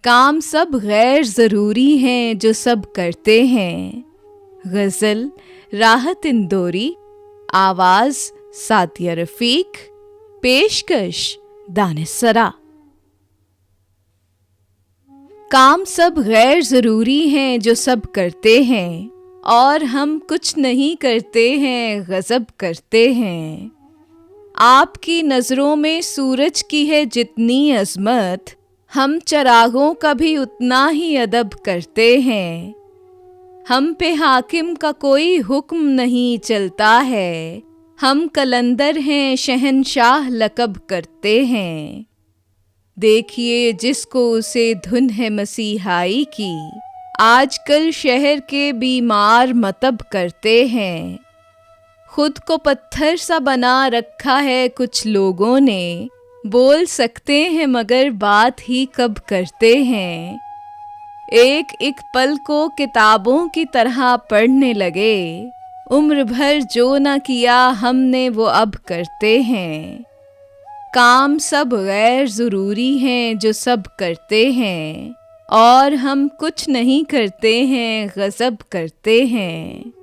काम सब गैर ज़रूरी हैं जो सब करते हैं। गज़ल राहत इंदौरी, आवाज़ सादिया रफ़ीक, पेशकश दानिशसरा। काम सब गैर ज़रूरी हैं जो सब करते हैं, और हम कुछ नहीं करते हैं गज़ब करते हैं। आपकी नज़रों में सूरज की है जितनी अज़मत, हम चरागों का भी उतना ही अदब करते हैं। हम पे हाकिम का कोई हुक्म नहीं चलता है, हम कलंदर हैं शहंशाह लक़ब करते हैं। देखिए जिसको उसे धुन है मसीहाई की, आजकल शहर के बीमार मतब करते हैं। खुद को पत्थर सा बना रखा है कुछ लोगों ने, बोल सकते हैं मगर बात ही कब करते हैं। एक एक पल को किताबों की तरह पढ़ने लगे, उम्र भर जो ना किया हमने वो अब करते हैं। काम सब गैर ज़रूरी हैं जो सब करते हैं, और हम कुछ नहीं करते हैं गज़ब करते हैं।